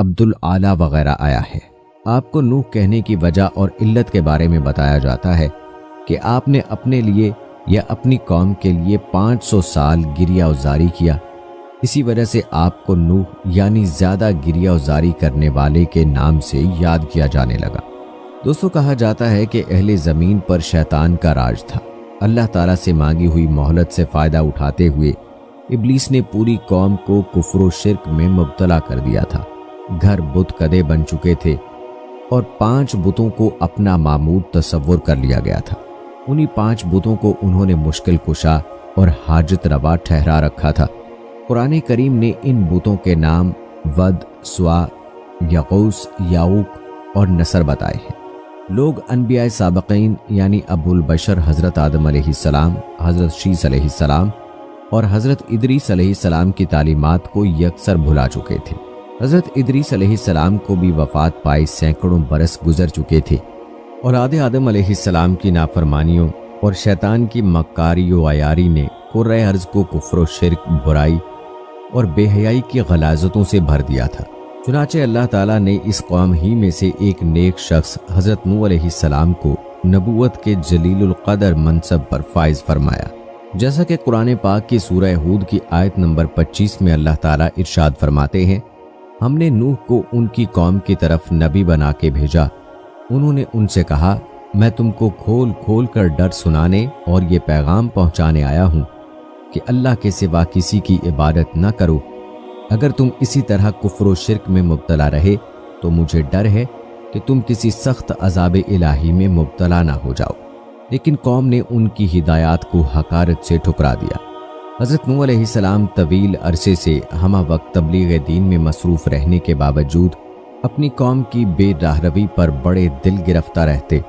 عبدالعالی وغیرہ آیا ہے۔ آپ کو نوح کہنے کی وجہ اور علت کے بارے میں بتایا جاتا ہے کہ آپ نے اپنے لیے یا اپنی قوم کے لیے 500 سال گریہ وزاری کیا، اسی وجہ سے آپ کو نوح یعنی زیادہ گریہ وزاری کرنے والے کے نام سے یاد کیا جانے لگا۔ دوستو، کہا جاتا ہے کہ اہل زمین پر شیطان کا راج تھا۔ اللہ تعالیٰ سے مانگی ہوئی مہلت سے فائدہ اٹھاتے ہوئے ابلیس نے پوری قوم کو کفر و شرک میں مبتلا کر دیا تھا۔ گھر بت کدے بن چکے تھے اور 5 بتوں کو اپنا معبود تصور کر لیا گیا تھا۔ انہی 5 بتوں کو انہوں نے مشکل کشا اور حاجت روا ٹھہرا رکھا تھا۔ قرآن کریم نے ان بتوں کے نام ود، سوا، یغوث، یعوق اور نصر بتائے ہیں۔ لوگ انبیاء سابقین یعنی ابو البشر حضرت آدم علیہ السلام، حضرت شیس علیہ السلام اور حضرت ادریس علیہ السلام کی تعلیمات کو یکسر بھلا چکے تھے۔ حضرت ادریس علیہ السلام کو بھی وفات پائے سینکڑوں برس گزر چکے تھے۔ اولاد آدم علیہ السلام کی نافرمانیوں اور شیطان کی مکاری و عیاری نے کرۂ ارض کو کفر و شرک، برائی اور بے حیائی کی غلاظتوں سے بھر دیا تھا۔ چنانچہ اللہ تعالیٰ نے اس قوم ہی میں سے ایک نیک شخص حضرت نوح علیہ السلام کو نبوت کے جلیل القدر منصب پر فائز فرمایا، جیسا کہ قرآن پاک کی سورہ ہود کی آیت نمبر 25 میں اللہ تعالیٰ ارشاد فرماتے ہیں، ہم نے نوح کو ان کی قوم کی طرف نبی بنا کے بھیجا۔ انہوں نے ان سے کہا، میں تم کو کھول کھول کر ڈر سنانے اور یہ پیغام پہنچانے آیا ہوں کہ اللہ کے سوا کسی کی عبادت نہ کرو۔ اگر تم اسی طرح کفر و شرک میں مبتلا رہے تو مجھے ڈر ہے کہ تم کسی سخت عذاب الہی میں مبتلا نہ ہو جاؤ۔ لیکن قوم نے ان کی ہدایات کو حقارت سے ٹھکرا دیا۔ حضرت نوح علیہ السلام طویل عرصے سے ہمہ وقت تبلیغ دین میں مصروف رہنے کے باوجود اپنی قوم کی بے راہروی پر بڑے دل گرفتہ رہتے۔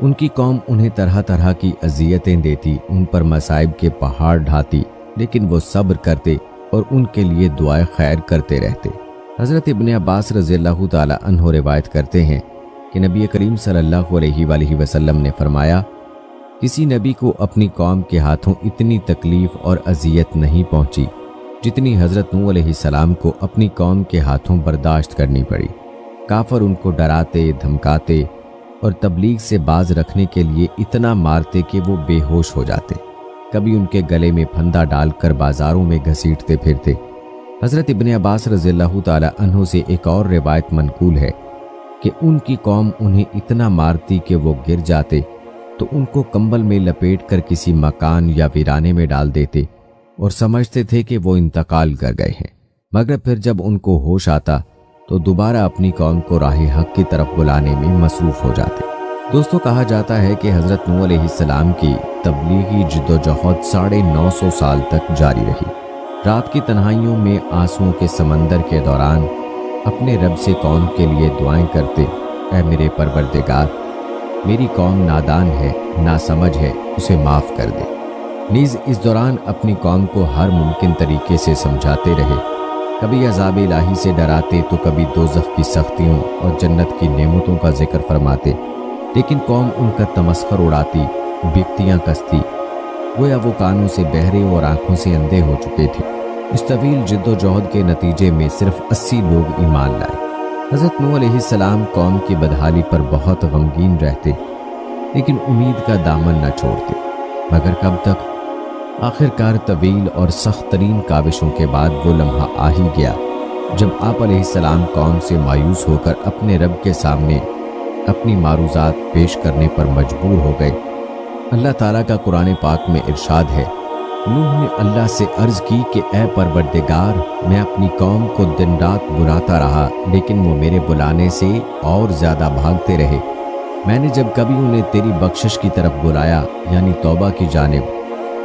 ان کی قوم انہیں طرح طرح کی اذیتیں دیتی، ان پر مصائب کے پہاڑ ڈھاتی، لیکن وہ صبر کرتے اور ان کے لیے دعائے خیر کرتے رہتے۔ حضرت ابن عباس رضی اللہ تعالی عنہ روایت کرتے ہیں کہ نبی کریم صلی اللہ علیہ وآلہ وسلم نے فرمایا، کسی نبی کو اپنی قوم کے ہاتھوں اتنی تکلیف اور اذیت نہیں پہنچی جتنی حضرت نوح علیہ السلام کو اپنی قوم کے ہاتھوں برداشت کرنی پڑی۔ کافر ان کو ڈراتے، دھمکاتے اور تبلیغ سے باز رکھنے کے لیے اتنا مارتے کہ وہ بے ہوش ہو جاتے۔ کبھی ان کے گلے میں پھندا ڈال کر بازاروں میں گھسیٹتے پھرتے۔ حضرت ابن عباس رضی اللہ تعالی عنہ سے ایک اور روایت منقول ہے کہ ان کی قوم انہیں اتنا مارتی کہ وہ گر جاتے تو ان کو کمبل میں لپیٹ کر کسی مکان یا ویرانے میں ڈال دیتے اور سمجھتے تھے کہ وہ انتقال کر گئے ہیں، مگر پھر جب ان کو ہوش آتا تو دوبارہ اپنی قوم کو راہ حق کی طرف بلانے میں مصروف ہو جاتے۔ دوستو، کہا جاتا ہے کہ حضرت نوح علیہ السلام کی تبلیغی جد و جہد 950 سال تک جاری رہی۔ رات کی تنہائیوں میں آنسوؤں کے سمندر کے دوران اپنے رب سے قوم کے لیے دعائیں کرتے، اے میرے پروردگار، میری قوم نادان ہے، ناسمجھ ہے، اسے معاف کر دے۔ نیز اس دوران اپنی قوم کو ہر ممکن طریقے سے سمجھاتے رہے، کبھی عذاب الہی سے ڈراتے تو کبھی دوزخ کی سختیوں اور جنت کی نعمتوں کا ذکر فرماتے، لیکن قوم ان کا تمسخر اڑاتی، بگتیاں کستی، گویا وہ کانوں سے بہرے اور آنکھوں سے اندھے ہو چکے تھے۔ اس طویل جد و جہد کے نتیجے میں صرف 80 لوگ ایمان لائے۔ حضرت نوح علیہ السلام قوم کی بدحالی پر بہت غمگین رہتے، لیکن امید کا دامن نہ چھوڑتے۔ مگر کب تک؟ آخر کار طویل اور سخت ترین کاوشوں کے بعد وہ لمحہ آ ہی گیا جب آپ علیہ السلام قوم سے مایوس ہو کر اپنے رب کے سامنے اپنی معروضات پیش کرنے پر مجبور ہو گئے۔ اللہ تعالیٰ کا قرآن پاک میں ارشاد ہے، نوح نے اللہ سے عرض کی کہ اے پروردگار، میں اپنی قوم کو دن رات بلاتا رہا، لیکن وہ میرے بلانے سے اور زیادہ بھاگتے رہے۔ میں نے جب کبھی انہیں تیری بخشش کی طرف بلایا یعنی توبہ کی جانب،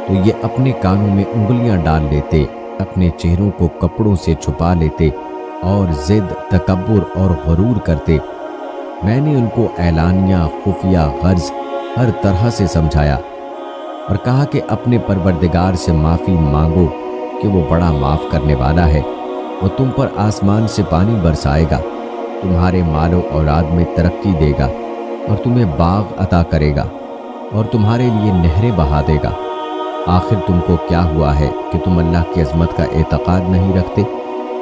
تو یہ اپنے کانوں میں انگلیاں ڈال لیتے، اپنے چہروں کو کپڑوں سے چھپا لیتے اور ضد، تکبر اور غرور کرتے۔ میں نے ان کو اعلانیہ، خفیہ، غرض ہر طرح سے سمجھایا اور کہا کہ اپنے پروردگار سے معافی مانگو کہ وہ بڑا معاف کرنے والا ہے، وہ تم پر آسمان سے پانی برسائے گا، تمہارے مال و اولاد میں ترقی دے گا اور تمہیں باغ عطا کرے گا اور تمہارے لیے نہریں بہا دے گا۔ آخر تم کو کیا ہوا ہے کہ تم اللہ کی عظمت کا اعتقاد نہیں رکھتے؟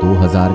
2000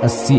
80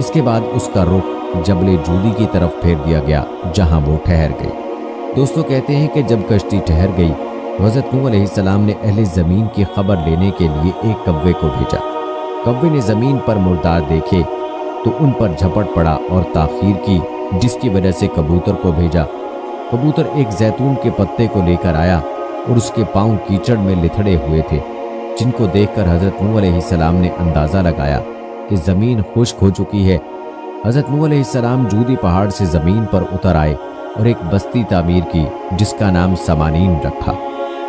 اس کے بعد اس کا رخ جبل جودی کی طرف پھیر دیا گیا جہاں وہ ٹھہر گئی۔ دوستو کہتے ہیں کہ جب کشتی ٹھہر گئی تو حضرت نوح علیہ السلام نے اہل زمین کی خبر لینے کے لیے ایک کوے کو بھیجا۔ کوے نے زمین پر مردار دیکھے تو ان پر جھپٹ پڑا اور تاخیر کی، جس کی وجہ سے کبوتر کو بھیجا۔ کبوتر ایک زیتون کے پتے کو لے کر آیا اور اس کے پاؤں کیچڑ میں لتھڑے ہوئے تھے، جن کو دیکھ کر حضرت نوح علیہ السلام نے اندازہ لگایا کہ زمین خشک ہو چکی ہے۔ حضرت نوح علیہ السلام جودی پہاڑ سے زمین پر اتر آئے اور ایک بستی تعمیر کی جس کا نام سمانین رکھا،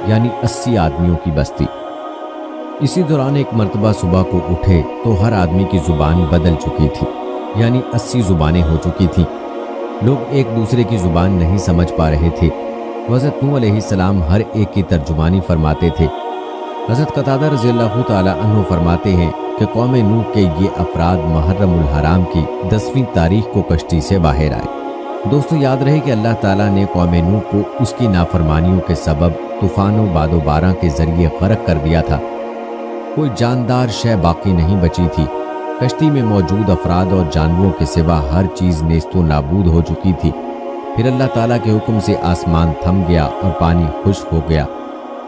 یعنی 80 آدمیوں کی بستی۔ اسی دوران ایک مرتبہ صبح کو اٹھے تو ہر آدمی کی زبان بدل چکی تھی، یعنی 80 زبانیں ہو چکی تھیں۔ لوگ ایک دوسرے کی زبان نہیں سمجھ پا رہے تھے۔ حضرت نوح علیہ السلام ہر ایک کی ترجمانی فرماتے تھے۔ حضرت قتادہ رضی اللہ تعالی عنہ فرماتے ہیں کہ قوم نوح کے یہ افراد محرم الحرام کی 10ویں تاریخ کو کشتی سے باہر آئے۔ دوستو یاد رہے کہ اللہ تعالیٰ نے قوم نوح کو اس کی نافرمانیوں کے سبب طوفان و باد و باراں کے ذریعے غرق کر دیا تھا۔ کوئی جاندار شے باقی نہیں بچی تھی۔ کشتی میں موجود افراد اور جانوروں کے سوا ہر چیز نیست و نابود ہو چکی تھی۔ پھر اللہ تعالیٰ کے حکم سے آسمان تھم گیا اور پانی خشک ہو گیا۔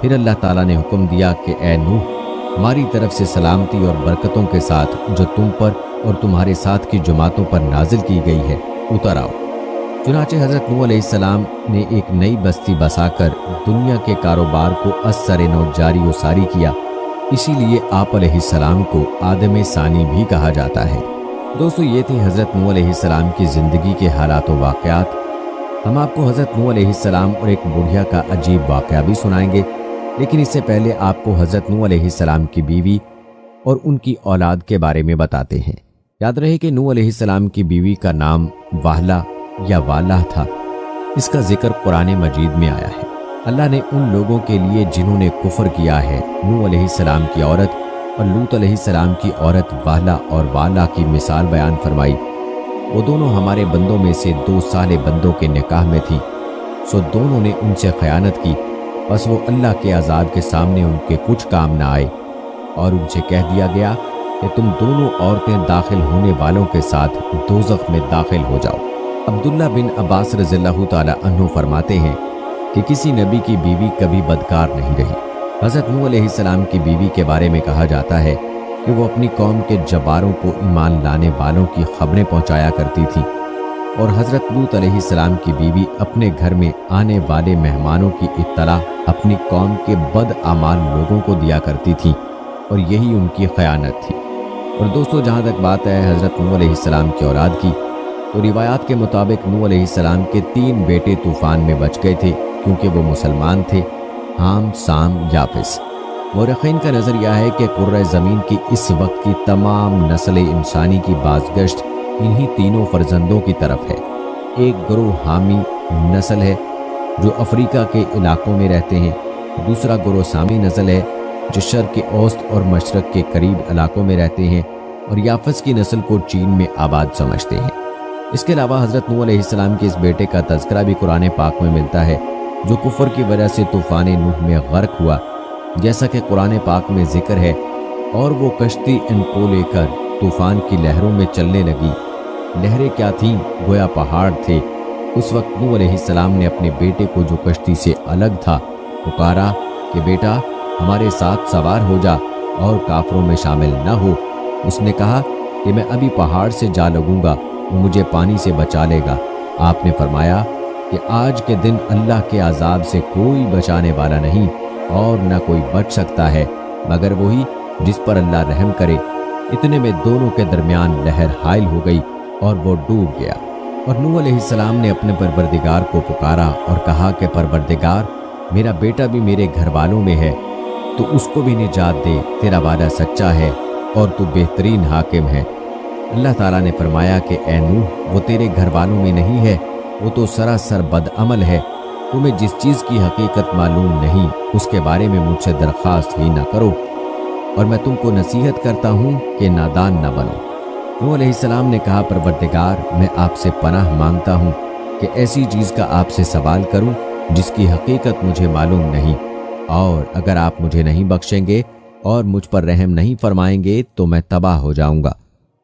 پھر اللہ تعالیٰ نے حکم دیا کہ اے نوح، ہماری طرف سے سلامتی اور برکتوں کے ساتھ جو تم پر اور تمہارے ساتھ کی جماعتوں پر نازل کی گئی ہے اتر آؤ۔ چنانچہ حضرت نوح علیہ السلام نے ایک نئی بستی بسا کر دنیا کے کاروبار کو از سر نو جاری و ساری کیا۔ اسی لیے آپ علیہ السلام کو آدم ثانی بھی کہا جاتا ہے۔ دوستو یہ تھے حضرت نوح علیہ السلام کی زندگی کے حالات و واقعات۔ ہم آپ کو حضرت نوح علیہ السلام اور ایک بڑھیا کا عجیب واقعہ بھی سنائیں گے، لیکن اس سے پہلے آپ کو حضرت نوح علیہ السلام کی بیوی اور ان کی اولاد کے بارے میں بتاتے ہیں۔ یاد رہے کہ نوح علیہ السلام کی بیوی کا نام واہلہ یا والہ تھا۔ اس کا ذکر قرآن مجید میں آیا ہے۔ اللہ نے ان لوگوں کے لیے جنہوں نے کفر کیا ہے نوح علیہ السلام کی عورت اور لوط علیہ السلام کی عورت واہلہ اور والہ کی مثال بیان فرمائی۔ وہ دونوں ہمارے بندوں میں سے 2 صالح بندوں کے نکاح میں تھیں، سو دونوں نے ان سے خیانت کی، بس وہ اللہ کے عذاب کے سامنے ان کے کچھ کام نہ آئے، اور ان سے کہہ دیا گیا کہ تم دونوں عورتیں داخل ہونے والوں کے ساتھ دوزخ میں داخل ہو جاؤ۔ عبداللہ بن عباس رضی اللہ تعالی عنہ فرماتے ہیں کہ کسی نبی کی بیوی کبھی بدکار نہیں رہی۔ حضرت نوح علیہ السلام کی بیوی کے بارے میں کہا جاتا ہے کہ وہ اپنی قوم کے جباروں کو ایمان لانے والوں کی خبریں پہنچایا کرتی تھی، اور حضرت لوط علیہ السلام کی بیوی اپنے گھر میں آنے والے مہمانوں کی اطلاع اپنی قوم کے بد اعمال لوگوں کو دیا کرتی تھی، اور یہی ان کی خیانت تھی۔ اور دوستو جہاں تک بات ہے حضرت نوح علیہ السلام کی اولاد کی، تو روایات کے مطابق نوح علیہ السلام کے 3 بیٹے طوفان میں بچ گئے تھے کیونکہ وہ مسلمان تھے، حام، سام، یافس۔ مورخین کا نظریہ ہے کہ کرۂ زمین کی اس وقت کی تمام نسل انسانی کی بازگشت انہی تینوں فرزندوں کی طرف ہے۔ ایک گروہ حامی نسل ہے جو افریقہ کے علاقوں میں رہتے ہیں، دوسرا گروہ سامی نسل ہے جو شرق اوسط اور مشرق کے قریب علاقوں میں رہتے ہیں، اور یافس کی نسل کو چین میں آباد سمجھتے ہیں۔ اس کے علاوہ حضرت نوح علیہ السلام کے اس بیٹے کا تذکرہ بھی قرآن پاک میں ملتا ہے جو کفر کی وجہ سے طوفان نوح میں غرق ہوا، جیسا کہ قرآن پاک میں ذکر ہے، اور وہ کشتی ان کو لے کر طوفان کی لہروں میں چلنے لگی۔ لہریں کیا تھیں؟ گویا پہاڑ تھے۔ اس وقت نوح علیہ السلام نے اپنے بیٹے کو جو کشتی سے الگ تھا پکارا کہ بیٹا ہمارے ساتھ سوار ہو جا اور کافروں میں شامل نہ ہو۔ اس نے کہا کہ میں ابھی پہاڑ سے جا لگوں گا، وہ مجھے پانی سے بچا لے گا۔ آپ نے فرمایا کہ آج کے دن اللہ کے عذاب سے کوئی بچانے والا نہیں، اور نہ کوئی بچ سکتا ہے مگر وہی جس پر اللہ رحم کرے۔ اتنے میں دونوں کے درمیان لہر حائل ہو گئی اور وہ ڈوب گیا، اور نوح علیہ السلام نے اپنے پروردگار کو پکارا اور کہا کہ پروردگار، میرا بیٹا بھی میرے گھر والوں میں ہے، تو اس کو بھی نجات دے، تیرا وعدہ سچا ہے اور تو بہترین حاکم ہے۔ اللہ تعالیٰ نے فرمایا کہ اے نوح، وہ تیرے گھر والوں میں نہیں ہے، وہ تو سراسر بدعمل ہے۔ تمہیں جس چیز کی حقیقت معلوم نہیں اس کے بارے میں مجھ سے درخواست ہی نہ کرو، اور میں تم کو نصیحت کرتا ہوں کہ نادان نہ بنو۔ نوح علیہ السلام نے کہا پروردگار، میں آپ سے پناہ مانگتا ہوں کہ ایسی چیز کا آپ سے سوال کروں جس کی حقیقت مجھے معلوم نہیں، اور اگر آپ مجھے نہیں بخشیں گے اور مجھ پر رحم نہیں فرمائیں گے تو میں تباہ ہو جاؤں گا۔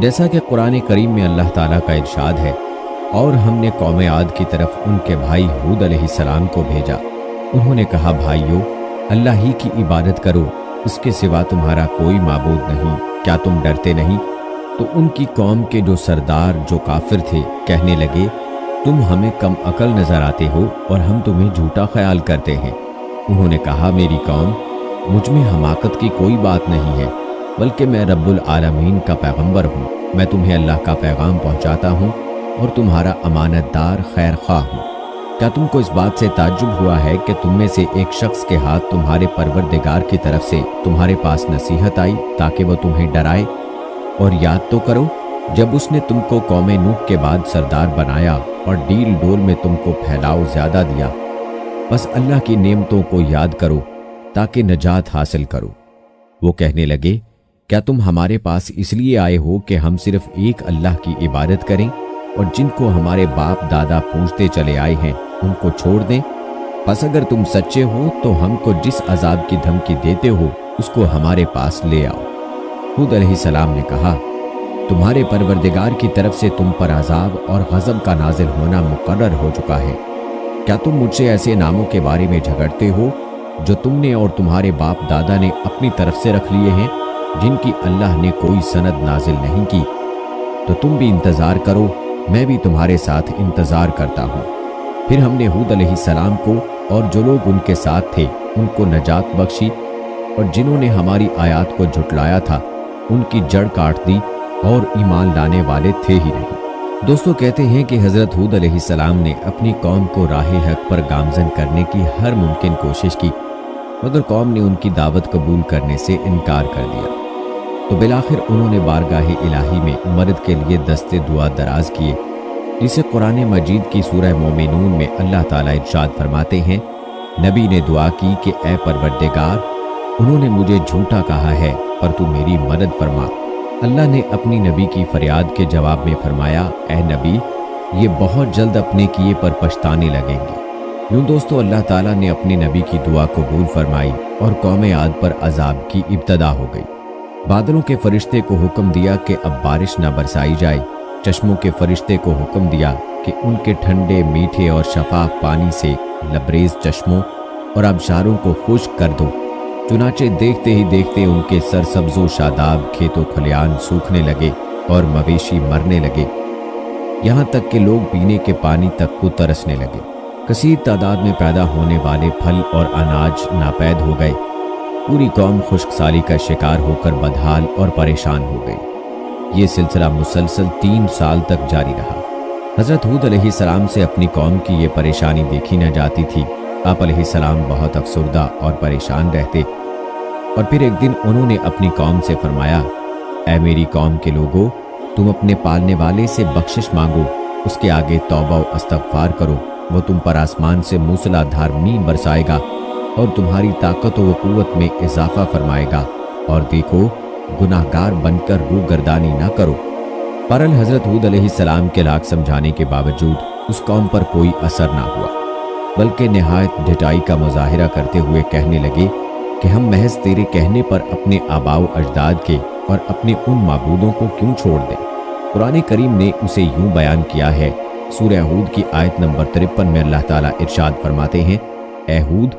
جیسا کہ قرآن کریم میں اللہ تعالیٰ کا ارشاد ہے، اور ہم نے قوم عاد کی طرف ان کے بھائی ہود علیہ السلام کو بھیجا۔ انہوں نے کہا، بھائیو، اللہ ہی کی عبادت کرو، اس کے سوا تمہارا کوئی معبود نہیں، کیا تم ڈرتے نہیں؟ تو ان کی قوم کے جو سردار جو کافر تھے کہنے لگے، تم ہمیں کم عقل نظر آتے ہو اور ہم تمہیں جھوٹا خیال کرتے ہیں۔ انہوں نے کہا، میری قوم، مجھ میں حماقت کی کوئی بات نہیں ہے، بلکہ میں رب العالمین کا پیغمبر ہوں۔ میں تمہیں اللہ کا پیغام پہنچاتا ہوں اور تمہارا امانت دار خیر خواہ ہوں۔ کیا تم کو اس بات سے تعجب ہوا ہے کہ تم میں سے ایک شخص کے ہاتھ تمہارے پروردگار کی طرف سے تمہارے پاس نصیحت آئی تاکہ وہ تمہیں ڈرائے؟ اور یاد تو کرو جب اس نے تم کو قوم نوح کے بعد سردار بنایا اور ڈیل ڈول میں تم کو پھیلاؤ زیادہ دیا۔ بس اللہ کی نعمتوں کو یاد کرو تاکہ نجات حاصل کرو۔ وہ کہنے لگے، کیا تم ہمارے پاس اس لیے آئے ہو کہ ہم صرف ایک اللہ کی عبادت کریں اور جن کو ہمارے باپ دادا پوجتے چلے آئے ہیں ان کو چھوڑ دیں؟ پس اگر تم سچے ہو تو ہم کو جس عذاب کی دھمکی دیتے ہو اس کو ہمارے پاس لے آؤ۔ ہود علیہ السلام نے کہا، تمہارے پروردگار کی طرف سے تم پر عذاب اور غضب کا نازل ہونا مقرر ہو چکا ہے۔ کیا تم مجھ سے ایسے ناموں کے بارے میں جھگڑتے ہو جو تم نے اور تمہارے باپ دادا نے اپنی طرف سے رکھ لیے ہیں، جن کی اللہ نے کوئی سند نازل نہیں کی؟ تو تم بھی انتظار کرو، میں بھی تمہارے ساتھ انتظار کرتا ہوں۔ پھر ہم نے ہود علیہ السلام کو اور جو لوگ ان کے ساتھ تھے ان کو نجات بخشی، اور جنہوں نے ہماری آیات کو جھٹلایا تھا ان کی جڑ کاٹ دی اور ایمان لانے والے تھے ہی نہیں۔ دوستو، کہتے ہیں کہ حضرت ہود علیہ السلام نے اپنی قوم کو راہ حق پر گامزن کرنے کی ہر ممکن کوشش کی، مگر قوم نے ان کی دعوت قبول کرنے سے انکار کر دیا۔ تو بالآخر انہوں نے بارگاہ الہی میں مدد کے لیے دستے دعا دراز کیے، جسے قرآن مجید کی سورہ مومنون میں اللہ تعالیٰ ارشاد فرماتے ہیں، نبی نے دعا کی کہ اے پروردگار، انہوں نے مجھے جھوٹا کہا ہے پر تو میری مدد فرما۔ اللہ نے اپنی نبی کی فریاد کے جواب میں فرمایا، اے نبی، یہ بہت جلد اپنے کیے پر پچھتانے لگیں گے۔ یوں دوستو، اللہ تعالیٰ نے اپنے نبی کی دعا قبول فرمائی اور قوم عاد پر عذاب کی ابتدا ہو گئی۔ بادلوں کے فرشتے کو حکم دیا کہ اب بارش نہ برسائی جائے، چشموں کے فرشتے کو حکم دیا کہ ان کے ٹھنڈے میٹھے اور شفاف پانی سے لبریز چشموں اور آبشاروں کو خشک کر دو۔ چنانچہ دیکھتے ہی دیکھتے ان کے سرسبز و شاداب کھیت و کھلیان سوکھنے لگے اور مویشی مرنے لگے، یہاں تک کہ لوگ پینے کے پانی تک کو ترسنے لگے۔ کثیر تعداد میں پیدا ہونے والے پھل اور اناج ناپید ہو گئے۔ پوری قوم خشک سالی کا شکار ہو کر بدحال اور پریشان ہو گئی۔ یہ سلسلہ مسلسل 3 سال تک جاری رہا۔ حضرت ہود علیہ السلام سے اپنی قوم کی یہ پریشانی دیکھی نہ جاتی تھی۔ آپ علیہ السلام بہت افسردہ اور پریشان رہتے، اور پھر ایک دن انہوں نے اپنی قوم سے فرمایا، اے میری قوم کے لوگو، تم اپنے پالنے والے سے بخشش مانگو، اس کے آگے توبہ و استغفار کرو، وہ تم پر آسمان سے موسلا دھار مین برسائے گا اور تمہاری طاقت و قوت میں اضافہ فرمائے گا، اور دیکھو گناہ گار بن کر روح گردانی نہ کرو۔ بہرحال حضرت ہود علیہ السلام کے لاکھ سمجھانے کے باوجود اس قوم پر کوئی اثر نہ ہوا، بلکہ نہایت ڈٹائی کا مظاہرہ کرتے ہوئے کہنے لگے کہ ہم محض تیرے کہنے پر اپنے آباء و اجداد کے اور اپنے ان معبودوں کو کیوں چھوڑ دیں؟ قرآن کریم نے اسے یوں بیان کیا ہے۔ سورہ ہود کی آیت نمبر 53 میں اللہ تعالیٰ ارشاد فرماتے ہیں، اے ہود،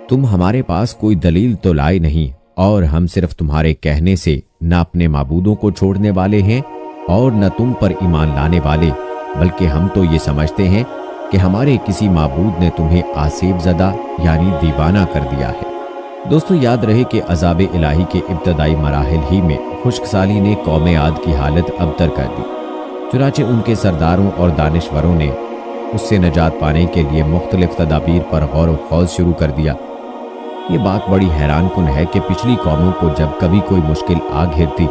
تم ہمارے پاس کوئی دلیل تو لائے نہیں، اور ہم صرف تمہارے کہنے سے نہ اپنے معبودوں کو چھوڑنے والے ہیں اور نہ تم پر ایمان لانے والے، بلکہ ہم تو یہ سمجھتے ہیں کہ ہمارے کسی معبود نے تمہیں آسیب زدہ یعنی دیوانہ کر دیا ہے۔ دوستو، یاد رہے کہ عذاب الہی کے ابتدائی مراحل ہی میں خشک سالی نے قوم عاد کی حالت ابتر کر دی، چنانچہ ان کے سرداروں اور دانشوروں نے اس سے نجات پانے کے لیے مختلف تدابیر پر غور و خوض شروع کر دیا۔ یہ بات بڑی حیران کن ہے کہ پچھلی قوموں کو جب کبھی کوئی مشکل آ گھیرتی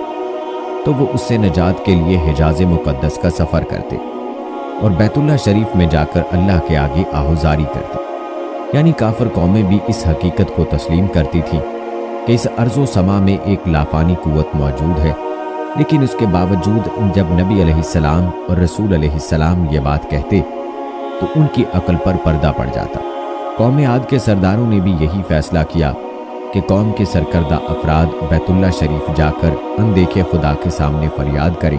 تو وہ اس سے نجات کے لیے حجاز مقدس کا سفر کرتے اور بیت اللہ شریف میں جا کر اللہ کے آگے آہوزاری کرتے، یعنی کافر قومیں بھی اس حقیقت کو تسلیم کرتی تھی کہ اس ارض و سما میں ایک لافانی قوت موجود ہے، لیکن اس کے باوجود جب نبی علیہ السلام اور رسول علیہ السلام یہ بات کہتے تو ان کی عقل پر پردہ پڑ جاتا۔ قوم عاد کے سرداروں نے بھی یہی فیصلہ کیا کہ قوم کے سرکردہ افراد بیت اللہ شریف جا کر اندیکھے خدا کے سامنے فریاد کریں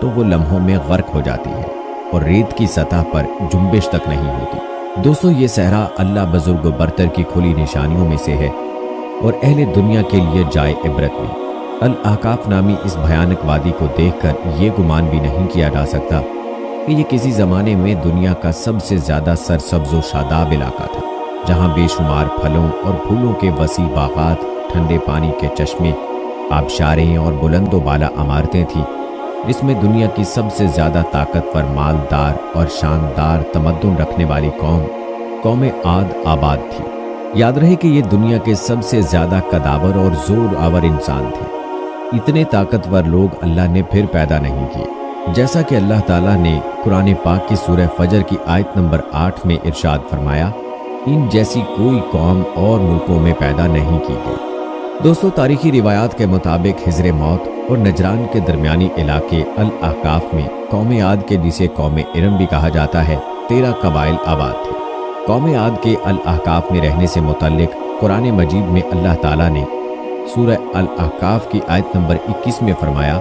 تو وہ لمحوں میں غرق ہو جاتی ہے اور ریت کی سطح پر جنبش تک نہیں ہوتی۔ دوستو، یہ صحرا اللہ بزرگ و برتر کی کھلی نشانیوں میں سے ہے اور اہل دنیا کے لیے جائے عبرت بھی۔ الاحقاف نامی اس بھیانک وادی کو دیکھ کر یہ گمان بھی نہیں کیا جا سکتا کہ یہ کسی زمانے میں دنیا کا سب سے زیادہ سرسبز و شاداب علاقہ تھا، جہاں بے شمار پھلوں اور پھولوں کے وسیع باغات، ٹھنڈے پانی کے چشمے، آبشاریں اور بلند و بالا عمارتیں تھیں، جس میں دنیا کی سب سے زیادہ طاقتور، مالدار اور شاندار تمدن رکھنے والی قوم عاد آباد تھی۔ یاد رہے کہ یہ دنیا کے سب سے زیادہ قداور اور زور آور انسان تھے۔ اتنے طاقتور لوگ اللہ نے پھر پیدا نہیں کیے، جیسا کہ اللہ تعالیٰ نے قرآن پاک کی سورہ فجر کی آیت نمبر 8 میں ارشاد فرمایا، ان جیسی کوئی قوم اور ملکوں میں پیدا نہیں کی گئی۔ دوستو، تاریخی روایات کے مطابق حضر موت اور نجران کے درمیانی علاقے الاحقاف میں قوم عاد کے جسے قوم ارم بھی کہا جاتا ہے 13 قبائل آباد تھے۔ قوم عاد کے الاحقاف میں رہنے سے متعلق قرآن مجید میں اللہ تعالیٰ نے سورہ الاحقاف کی آیت نمبر 21 میں فرمایا،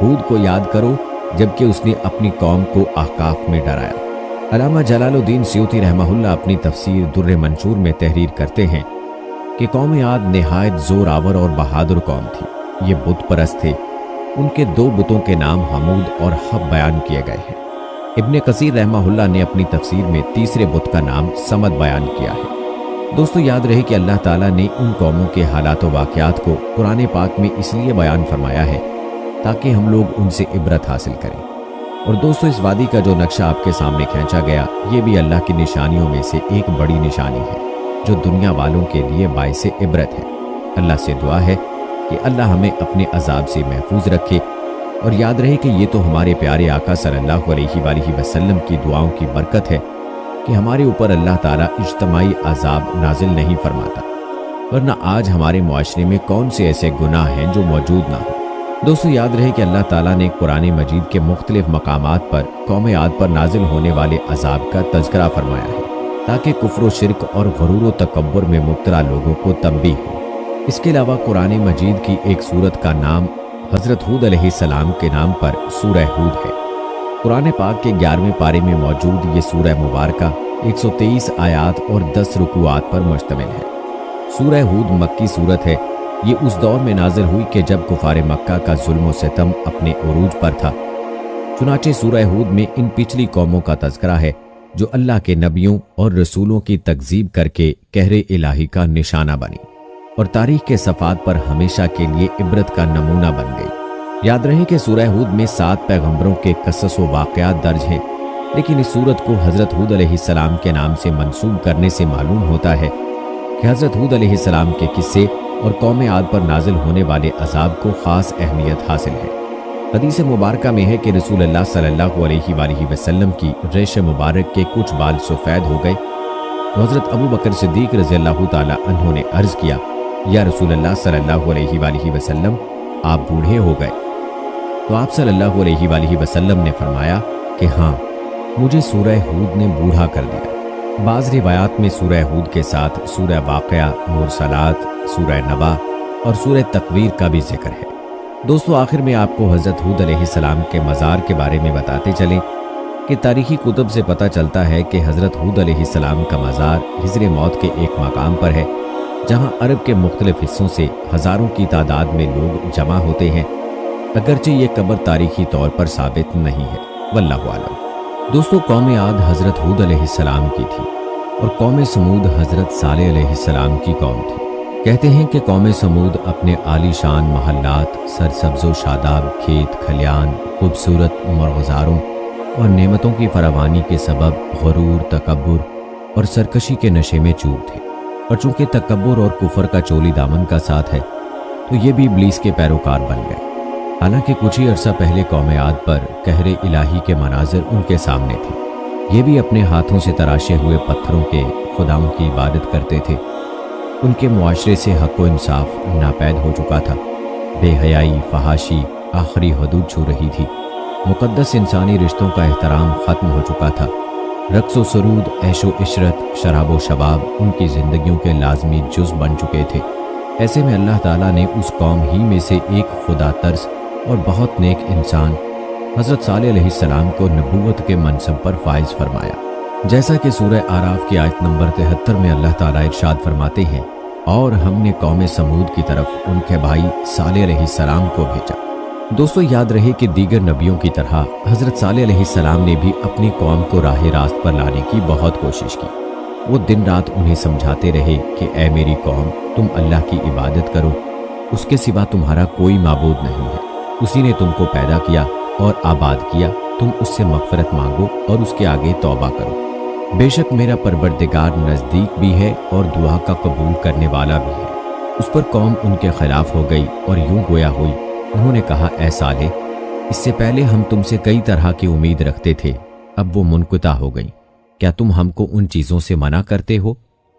ہود کو یاد کرو جبکہ اس نے اپنی قوم کو احقاف میں ڈرایا۔ علامہ جلال الدین سیوطی رحمہ اللہ اپنی تفسیر در منشور میں تحریر کرتے ہیں کہ قوم عاد نہایت زور آور اور بہادر قوم تھی۔ یہ بت پرست تھے۔ ان کے 2 بتوں کے نام حمود اور حب بیان کیے گئے ہیں۔ ابن کثیر رحمہ اللہ نے اپنی تفسیر میں تیسرے بت کا نام صمد بیان کیا ہے۔ دوستو، یاد رہے کہ اللہ تعالیٰ نے ان قوموں کے حالات و واقعات کو قرآن پاک میں اس لیے بیان فرمایا ہے تاکہ ہم لوگ ان سے عبرت حاصل کریں۔ اور دوستو، اس وادی کا جو نقشہ آپ کے سامنے کھینچا گیا، یہ بھی اللہ کی نشانیوں میں سے ایک بڑی نشانی ہے جو دنیا والوں کے لیے باعث عبرت ہے۔ اللہ سے دعا ہے کہ اللہ ہمیں اپنے عذاب سے محفوظ رکھے، اور یاد رہے کہ یہ تو ہمارے پیارے آقا صلی اللہ علیہ وآلہ وسلم کی دعاؤں کی برکت ہے کہ ہمارے اوپر اللہ تعالیٰ اجتماعی عذاب نازل نہیں فرماتا، ورنہ آج ہمارے معاشرے میں کون سے ایسے گناہ ہیں جو موجود نہ ہوں۔ دوستو، یاد رہے کہ اللہ تعالیٰ نے قرآن مجید کے مختلف مقامات پر قوم عاد پر نازل ہونے والے عذاب کا تذکرہ فرمایا ہے تاکہ کفر و شرک اور غرور و تکبر میں مبتلا لوگوں کو تنبیہ ہو۔ اس کے علاوہ قرآن مجید کی ایک سورت کا نام حضرت ہود علیہ السلام کے نام پر سورہ ہود ہے۔ قرآن پاک کے 11ویں پارے میں موجود یہ سورہ مبارکہ 123 آیات اور 10 رکوعات پر مشتمل ہے۔ سورہ ہود مکی سورت ہے۔ یہ اس دور میں نازل ہوئی کہ جب کفار مکہ کا ظلم و ستم اپنے عروج پر تھا۔ چنانچہ سورہ ہود میں ان پچھلی قوموں کا تذکرہ ہے جو اللہ کے نبیوں اور رسولوں کی تکذیب کر کے قہر الہی کا نشانہ بنی اور تاریخ کے صفحات پر ہمیشہ کے لیے عبرت کا نمونہ بن گئی۔ یاد رہے کہ سورہ ہود میں 7 پیغمبروں کے قصص و واقعات درج ہیں، لیکن اس سورت کو حضرت ہود علیہ السلام کے نام سے منسوب کرنے سے معلوم ہوتا ہے کہ حضرت ہود علیہ السلام کے قصے اور قوم عاد پر نازل ہونے والے عذاب کو خاص اہمیت حاصل ہے۔ حدیث مبارکہ میں ہے کہ رسول اللہ صلی اللہ علیہ وآلہ وسلم کی ریش مبارک کے کچھ بال سفید ہو گئے تو حضرت ابو بکر صدیق رضی اللہ تعالی عنہ نے عرض کیا، یا رسول اللہ صلی اللہ علیہ وآلہ وسلم، آپ بوڑھے ہو گئے؟ تو آپ صلی اللہ علیہ وآلہ وسلم نے فرمایا کہ ہاں، مجھے سورہ ہود نے بوڑھا کر دیا۔ بعض روایات میں سورہ ہود کے ساتھ سورہ واقعہ، مرسلات، سورہ نبا اور سورہ تکویر کا بھی ذکر ہے۔ دوستو، آخر میں آپ کو حضرت ہود علیہ السلام کے مزار کے بارے میں بتاتے چلیں کہ تاریخی کتب سے پتہ چلتا ہے کہ حضرت ہود علیہ السلام کا مزار حضر موت کے ایک مقام پر ہے جہاں عرب کے مختلف حصوں سے ہزاروں کی تعداد میں لوگ جمع ہوتے ہیں، اگرچہ یہ قبر تاریخی طور پر ثابت نہیں ہے، واللہ اعلم۔ دوستو، قوم عاد حضرت ہود علیہ السلام کی تھی اور قوم سمود حضرت صالح علیہ السلام کی قوم تھی۔ کہتے ہیں کہ قوم سمود اپنے عالی شان محلات، سرسبز و شاداب کھیت کھلیان، خوبصورت مرغزاروں اور نعمتوں کی فراوانی کے سبب غرور، تکبر اور سرکشی کے نشے میں چوب تھے، اور چونکہ تکبر اور کفر کا چولی دامن کا ساتھ ہے تو یہ بھی ابلیس کے پیروکار بن گئے۔ حالانکہ کچھ ہی عرصہ پہلے قوم عاد پر قہر الہی کے مناظر ان کے سامنے تھے۔ یہ بھی اپنے ہاتھوں سے تراشے ہوئے پتھروں کے خداؤں کی عبادت کرتے تھے۔ ان کے معاشرے سے حق و انصاف ناپید ہو چکا تھا، بے حیائی، فحاشی آخری حدود چھو رہی تھی، مقدس انسانی رشتوں کا احترام ختم ہو چکا تھا، رقص و سرود، عیش و عشرت، شراب و شباب ان کی زندگیوں کے لازمی جز بن چکے تھے۔ ایسے میں اللہ تعالیٰ نے اس قوم ہی میں سے ایک خدا ترس اور بہت نیک انسان حضرت صالح علیہ السلام کو نبوت کے منصب پر فائز فرمایا، جیسا کہ سورہ آراف کی آیت نمبر 73 میں اللہ تعالیٰ ارشاد فرماتے ہیں، اور ہم نے قوم سمود کی طرف ان کے بھائی صالح علیہ السلام کو بھیجا۔ دوستو یاد رہے کہ دیگر نبیوں کی طرح حضرت صالح علیہ السلام نے بھی اپنی قوم کو راہ راست پر لانے کی بہت کوشش کی۔ وہ دن رات انہیں سمجھاتے رہے کہ اے میری قوم، تم اللہ کی عبادت کرو، اس کے سوا تمہارا کوئی معبود نہیں ہے، اسی نے تم کو پیدا کیا اور آباد کیا، تم اس سے مغفرت مانگو اور اس کے آگے توبہ کرو، بے شک میرا پروردگار نزدیک بھی ہے اور دعا کا قبول کرنے والا بھی ہے۔ اس پر قوم ان کے خلاف ہو گئی اور یوں گویا ہوئی، انہوں نے کہا اے صالح، اس سے پہلے ہم تم سے کئی طرح کی امید رکھتے تھے، اب وہ منقطع ہو گئیں، کیا تم ہم کو ان چیزوں سے منع کرتے ہو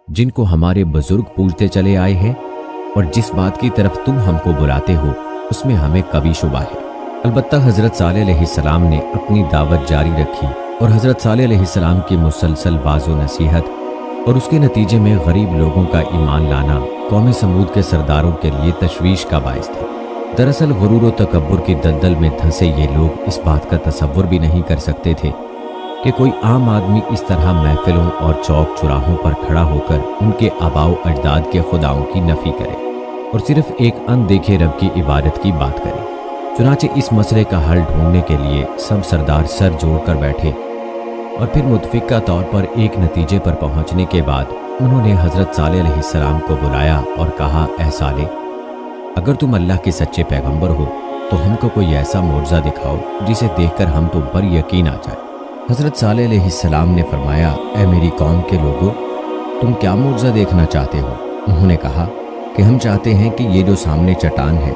جن کو ہمارے بزرگ پوجتے چلے آئے ہیں، اور جس بات کی طرف تم ہم کو بلاتے ہو اس میں ہمیں کبھی شبہ ہے۔ البتہ حضرت صالح علیہ السلام نے اپنی دعوت جاری رکھی، اور حضرت صالح علیہ السلام کی مسلسل واضح نصیحت اور اس کے نتیجے میں غریب لوگوں کا ایمان لانا قوم سمود کے سرداروں کے لیے تشویش کا باعث تھا۔ دراصل غرور و تکبر کی دلدل میں دھنسے یہ لوگ اس بات کا تصور بھی نہیں کر سکتے تھے کہ کوئی عام آدمی اس طرح محفلوں اور چوک چراہوں پر کھڑا ہو کر ان کے آباء و اجداد کے خداؤں کی نفی کرے اور صرف ایک اندیکھے رب کی عبادت کی بات کرے۔ چنانچہ اس مسئلے کا حل ڈھونڈنے کے لیے سب سردار سر جوڑ کر بیٹھے، اور پھر متفقہ طور پر ایک نتیجے پر پہنچنے کے بعد انہوں نے حضرت صالح علیہ السلام کو بلایا اور کہا اے صالح، اگر تم اللہ کے سچے پیغمبر ہو تو ہم کو کوئی ایسا معجزہ دکھاؤ جسے دیکھ کر ہم تم پر یقین آ جائے۔ حضرت صالح علیہ السلام نے فرمایا اے میری قوم کے لوگوں، تم کیا معجزہ دیکھنا چاہتے ہو؟ انہوں نے کہا کہ ہم چاہتے ہیں کہ یہ جو سامنے چٹان ہے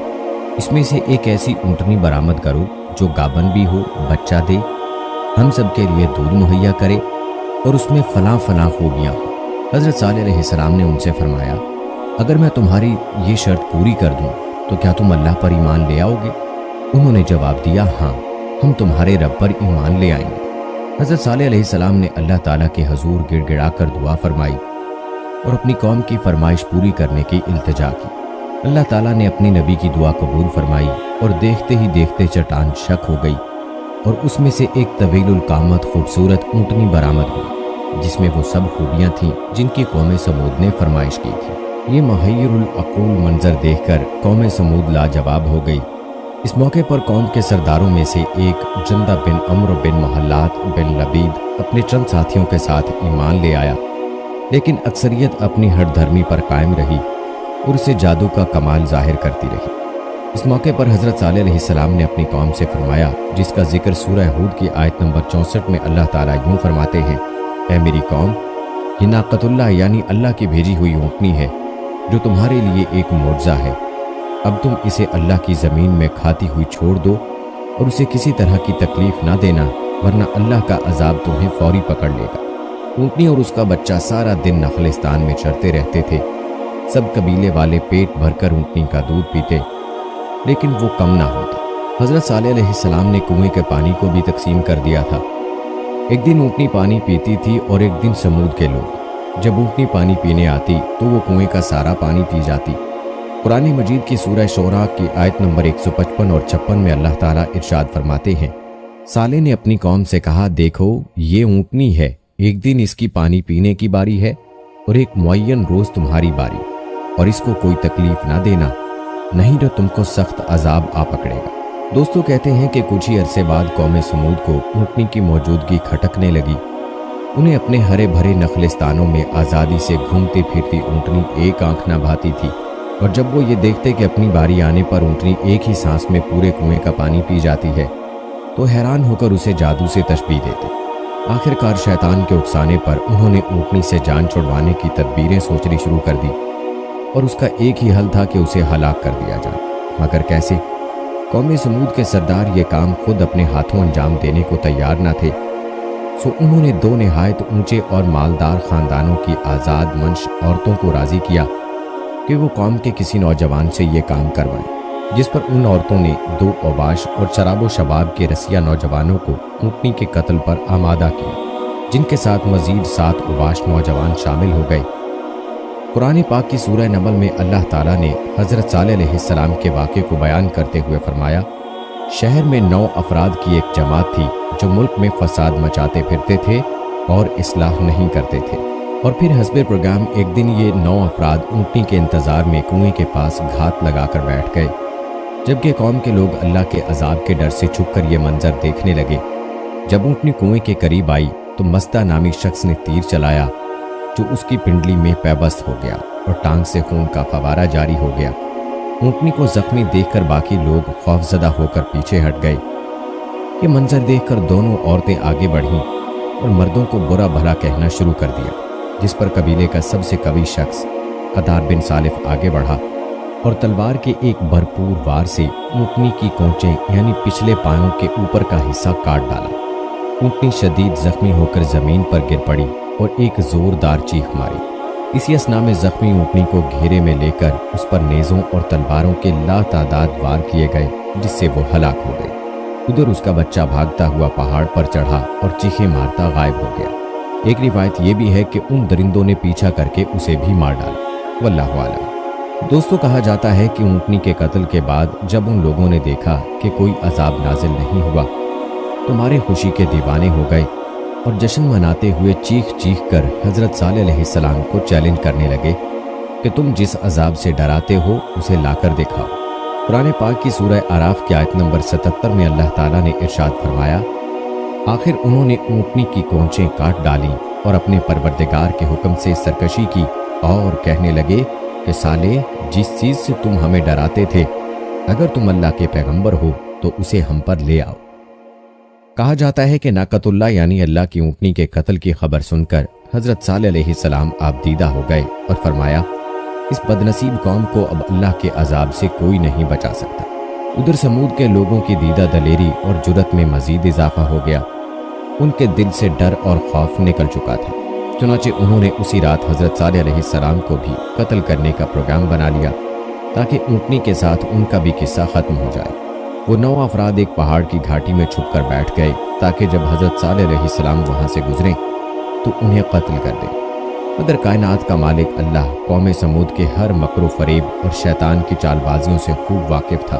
اس میں سے ایک ایسی اونٹنی برآمد کرو جو گابن بھی ہو، بچہ دے، ہم سب کے لیے دودھ مہیا کرے اور اس میں فلاں فلاں خوبیاں ہوں۔ حضرت صالح علیہ السلام نے ان سے فرمایا اگر میں تمہاری یہ شرط پوری کر دوں تو کیا تم اللہ پر ایمان لے آؤ گے؟ انہوں نے جواب دیا ہاں، ہم تمہارے رب پر ایمان لے آئیں گے۔ حضرت صالح علیہ السلام نے اللہ تعالیٰ کے حضور گڑ گڑا کر دعا فرمائی اور اپنی قوم کی فرمائش پوری کرنے کی التجا کی۔ اللہ تعالیٰ نے اپنی نبی کی دعا قبول فرمائی اور دیکھتے ہی دیکھتے چٹان شک ہو گئی اور اس میں سے ایک طویل القامت خوبصورت اونٹنی برآمد ہوئی جس میں وہ سب خوبیاں تھیں جن کی قوم سمود نے فرمائش کی تھی۔ یہ محیر العقول منظر دیکھ کر قوم سمود لاجواب ہو گئی۔ اس موقع پر قوم کے سرداروں میں سے ایک جندہ بن عمرو بن محلات بن لبید اپنے چند ساتھیوں کے ساتھ ایمان لے آیا، لیکن اکثریت اپنی ہٹ دھرمی پر قائم رہی اور اسے جادو کا کمال ظاہر کرتی رہی۔ اس موقع پر حضرت صالح علیہ السلام نے اپنی قوم سے فرمایا، جس کا ذکر سورہ ہود کی آیت نمبر 64 میں اللہ تعالیٰ یوں فرماتے ہیں، اے میری قوم، یہ ناقۃ اللہ یعنی اللہ کی بھیجی ہوئی اونٹنی ہے جو تمہارے لیے ایک معجزہ ہے۔ اب تم اسے اللہ کی زمین میں کھاتی ہوئی چھوڑ دو اور اسے کسی طرح کی تکلیف نہ دینا، ورنہ اللہ کا عذاب تمہیں فوری پکڑ لے گا۔ اونٹنی اور اس کا بچہ سارا دن نخلستان میں چرتے رہتے تھے۔ سب قبیلے والے پیٹ بھر کر اونٹنی کا دودھ پیتے، لیکن وہ کم نہ ہوتا۔ حضرت صالح علیہ السلام نے کنویں کے پانی کو بھی تقسیم کر دیا تھا۔ ایک دن اونٹنی پانی پیتی تھی اور ایک دن سمود کے لوگ۔ جب اونٹنی پانی پینے آتی تو وہ کنویں کا سارا پانی پی جاتی۔ قرآن مجید کی سورہ شعراء کی آیت نمبر 155 اور 56 میں اللہ تعالیٰ ارشاد فرماتے ہیں، صالح نے اپنی قوم سے کہا، دیکھو یہ اونٹنی ہے، ایک دن اس کی پانی پینے کی باری ہے اور ایک معین روز تمہاری باری، اور اس کو کوئی تکلیف نہ دینا، نہیں تو تم کو سخت عذاب آ پکڑے گا۔ دوستو کہتے ہیں کہ کچھ ہی عرصے بعد قوم سمود کو اونٹنی کی موجودگی کھٹکنے لگی۔ انہیں اپنے ہرے بھرے نخلستانوں میں آزادی سے گھومتی پھرتی اونٹنی ایک آنکھ نہ بھاتی تھی، اور جب وہ یہ دیکھتے کہ اپنی باری آنے پر اونٹنی ایک ہی سانس میں پورے کنویں کا پانی پی جاتی ہے تو حیران ہو کر اسے جادو سے تشبیہ دیتے۔ آخر کار شیطان کے اکسانے پر انہوں نے اونٹنی سے جان چھڑوانے کی تدبیریں سوچنی شروع کر دی، اور اس کا ایک ہی حل تھا کہ اسے ہلاک کر دیا جائے۔ مگر کیسے؟ قوم سمود کے سردار یہ کام خود اپنے ہاتھوں انجام دینے کو تیار نہ تھے، سو انہوں نے دو نہایت اونچے اور مالدار خاندانوں کی آزاد منش عورتوں کو راضی کیا کہ وہ قوم کے کسی نوجوان سے یہ کام کروائیں، جس پر ان عورتوں نے 2 اوباش اور شراب و شباب کے رسیہ نوجوانوں کو اونٹنی کے قتل پر آمادہ کیا، جن کے ساتھ مزید 7 اوباش نوجوان شامل ہو گئے۔ قرآن پاک کی سورہ نمل میں اللہ تعالیٰ نے حضرت صالح علیہ السلام کے واقعے کو بیان کرتے ہوئے فرمایا، شہر میں 9 افراد کی ایک جماعت تھی جو ملک میں فساد مچاتے پھرتے تھے اور اصلاح نہیں کرتے تھے۔ اور پھر حسب پروگرام ایک دن یہ 9 افراد اونٹنی کے انتظار میں کنویں کے پاس گھات لگا کر بیٹھ گئے، جبکہ قوم کے لوگ اللہ کے عذاب کے ڈر سے چھپ کر یہ منظر دیکھنے لگے۔ جب اونٹنی کنویں کے قریب آئی تو مستہ نامی شخص نے تیر چلایا جو اس کی پنڈلی میں پیوست ہو گیا اور ٹانگ سے خون کا فوارہ جاری ہو گیا۔ اونٹنی کو زخمی دیکھ کر باقی لوگ خوفزدہ ہو کر پیچھے ہٹ گئے۔ یہ منظر دیکھ کر دونوں عورتیں آگے بڑھیں اور مردوں کو برا بھلا کہنا شروع کر دیا، جس پر قبیلے کا سب سے قوی شخص قطار بن سالف آگے بڑھا اور تلوار کے ایک بھرپور وار سے اونٹنی کی کونچیں یعنی پچھلے پایوں کے اوپر کا حصہ کاٹ ڈالا۔ اونٹنی شدید زخمی ہو کر زمین پر گر پڑی اور ایک زوردار چیخ ماری۔ اسی اثنا میں زخمی اونٹنی کو گھیرے میں لے کر اس پر نیزوں اور تلواروں کے لاتعداد وار کیے گئے، جس سے وہ ہلاک ہو گئی۔ ادھر اس کا بچہ بھاگتا ہوا پہاڑ پر چڑھا اور چیخیں مارتا غائب ہو گیا۔ ایک روایت یہ بھی ہے کہ ان درندوں نے پیچھا کر کے اسے بھی مار ڈالا، واللہ اعلم۔ دوستو، کہا جاتا ہے کہ اونٹنی کے قتل کے بعد جب ان لوگوں نے دیکھا کہ کوئی عذاب نازل نہیں ہوا تو مارے خوشی کے دیوانے ہو گئے اور جشن مناتے ہوئے چیخ چیخ کر حضرت صالح علیہ السلام کو چیلنج کرنے لگے کہ تم جس عذاب سے ڈراتے ہو اسے لا کر دکھاؤ۔ قرآن پاک کی سورہ اعراف کی آیت نمبر 77 میں اللہ تعالیٰ نے ارشاد فرمایا، آخر انہوں نے اونٹنی کی کونچیں کاٹ ڈالیں اور اپنے پروردگار کے حکم سے سرکشی کی اور کہنے لگے کہ صالح، جس چیز سے تم ہمیں ڈراتے تھے، اگر تم اللہ کے پیغمبر ہو تو اسے ہم پر لے آؤ۔ کہا جاتا ہے کہ ناقۃ اللہ یعنی اللہ کی اونٹنی کے قتل کی خبر سن کر حضرت صالح علیہ السلام آپ دیدہ ہو گئے اور فرمایا، اس بدنصیب قوم کو اب اللہ کے عذاب سے کوئی نہیں بچا سکتا۔ ادھر سمود کے لوگوں کی دیدہ دلیری اور جرت میں مزید اضافہ ہو گیا۔ ان کے دل سے ڈر اور خوف نکل چکا تھا، چنانچہ انہوں نے اسی رات حضرت صالح علیہ السلام کو بھی قتل کرنے کا پروگرام بنا لیا تاکہ اونٹنی کے ساتھ ان کا بھی قصہ ختم ہو جائے۔ وہ 9 افراد ایک پہاڑ کی گھاٹی میں چھپ کر بیٹھ گئے تاکہ جب حضرت صالح علیہ السلام وہاں سے گزریں تو انہیں قتل کر دیں، مگر کائنات کا مالک اللہ قوم سمود کے ہر مکر و فریب اور شیطان کی چال بازیوں سے خوب واقف تھا،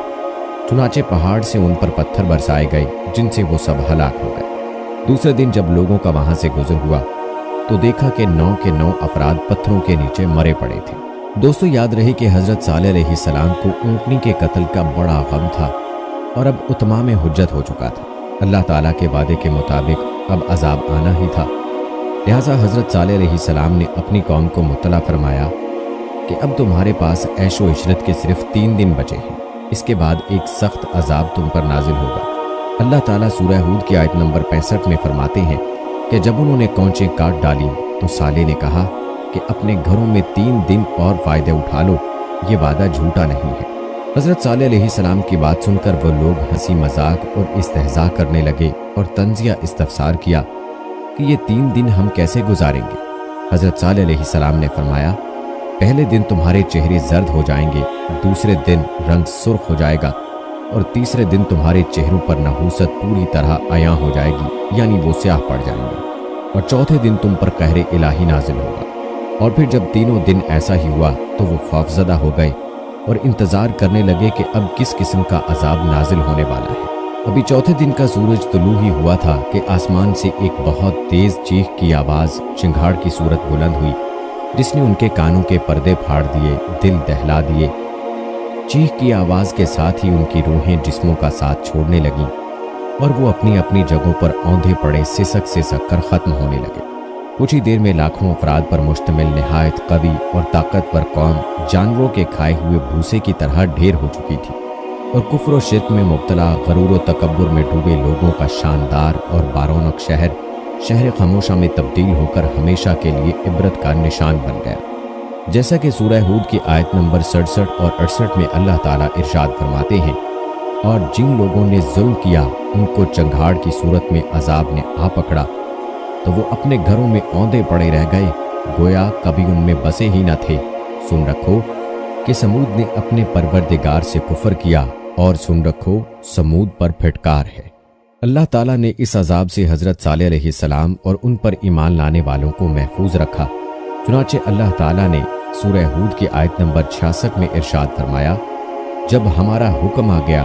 چنانچہ پہاڑ سے ان پر پتھر برسائے گئے جن سے وہ سب ہلاک ہو گئے۔ دوسرے دن جب لوگوں کا وہاں سے گزر ہوا تو دیکھا کہ 9 کے 9 افراد پتھروں کے نیچے مرے پڑے تھے۔ دوستو، یاد رہے کہ حضرت صالح علیہ السلام کو اونٹنی کے قتل کا بڑا غم تھا اور اب اتمام حجت ہو چکا تھا۔ اللہ تعالیٰ کے وعدے کے مطابق اب عذاب آنا ہی تھا، لہٰذا حضرت صالح علیہ السلام نے اپنی قوم کو مطلع فرمایا کہ اب تمہارے پاس عیش و عشرت کے صرف 3 دن بچے ہیں، اس کے بعد ایک سخت عذاب تم پر نازل ہوگا۔ اللہ تعالیٰ سورہ ہود کی آیت نمبر 65 میں فرماتے ہیں کہ جب انہوں نے کونچیں کاٹ ڈالیں تو صالح نے کہا کہ اپنے گھروں میں 3 دن اور فائدے اٹھا لو، یہ وعدہ جھوٹا نہیں ہے۔ حضرت صالح علیہ السلام کی بات سن کر وہ لوگ ہنسی مذاق اور استہزاء کرنے لگے اور طنزیہ استفسار کیا کہ یہ 3 دن ہم کیسے گزاریں گے۔ حضرت صالح علیہ السلام نے فرمایا، پہلے دن تمہارے چہرے زرد ہو جائیں گے، دوسرے دن رنگ سرخ ہو جائے گا اور تیسرے دن تمہارے چہروں پر نحوست پوری طرح عیاں ہو جائے گی، یعنی وہ سیاہ پڑ جائیں گے، اور چوتھے دن تم پر قہر الہی نازل ہوگا۔ اور پھر جب تینوں دن ایسا ہی ہوا تو وہ خوفزدہ ہو گئے اور انتظار کرنے لگے کہ اب کس قسم کا عذاب نازل ہونے والا ہے۔ ابھی چوتھے دن کا سورج طلوع ہی ہوا تھا کہ آسمان سے ایک بہت تیز چیخ کی آواز چنگھاڑ کی صورت بلند ہوئی، جس نے ان کے کانوں کے پردے پھاڑ دیے، دل دہلا دیے۔ چیخ کی آواز کے ساتھ ہی ان کی روحیں جسموں کا ساتھ چھوڑنے لگیں اور وہ اپنی اپنی جگہوں پر اوندھے پڑے سسک سسک کر ختم ہونے لگے۔ کچھ ہی دیر میں لاکھوں افراد پر مشتمل نہایت قوی اور طاقتور قوم جانوروں کے کھائے ہوئے بھوسے کی طرح ڈھیر ہو چکی تھی، اور کفر و شرک میں مبتلا غرور و تکبر میں ڈوبے لوگوں کا شاندار اور بارونق شہر خاموشہ میں تبدیل ہو کر ہمیشہ کے لیے عبرت کا نشان بن گیا۔ جیسا کہ سورہ ہود کی آیت نمبر 67 اور 68 میں اللہ تعالیٰ ارشاد فرماتے ہیں، اور جن لوگوں نے ظلم کیا ان کو چنگھاڑ کی صورت میں عذاب نے آ پکڑا تو وہ اپنے گھروں میں اوندے پڑے رہ گئے، گویا کبھی ان میں بسے ہی نہ تھے۔ سن رکھو کہ سمود نے اپنے پروردگار سے کفر کیا، اور سن رکھو سمود پر پھٹکار ہے۔ اللہ تعالیٰ نے اس عذاب سے حضرت صالح علیہ السلام اور ان پر ایمان لانے والوں کو محفوظ رکھا، چنانچہ اللہ تعالیٰ نے سورہ ہود کی آیت نمبر 66 میں ارشاد فرمایا، جب ہمارا حکم آ گیا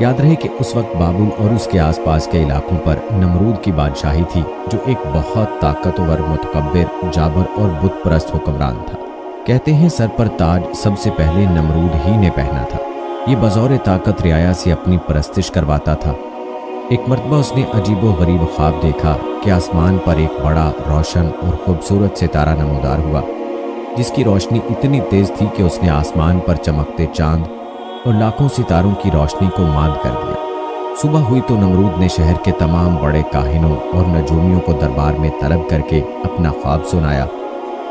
یاد رہے کہ اس وقت بابل اور اس کے آس پاس کے علاقوں پر نمرود کی بادشاہی تھی، جو ایک بہت طاقتور، متکبر، جابر اور بت پرست حکمران تھا۔ کہتے ہیں سر پر تاج سب سے پہلے نمرود ہی نے پہنا تھا۔ یہ بظور طاقت رعایا سے اپنی پرستش کرواتا تھا۔ ایک مرتبہ اس نے عجیب و غریب خواب دیکھا کہ آسمان پر ایک بڑا، روشن اور خوبصورت ستارہ نمودار ہوا، جس کی روشنی اتنی تیز تھی کہ اس نے آسمان پر چمکتے چاند اور لاکھوں ستاروں کی روشنی کو ماند کر دیا۔ صبح ہوئی تو نمرود نے شہر کے تمام بڑے کاہنوں اور نجومیوں کو دربار میں طلب کر کے اپنا خواب سنایا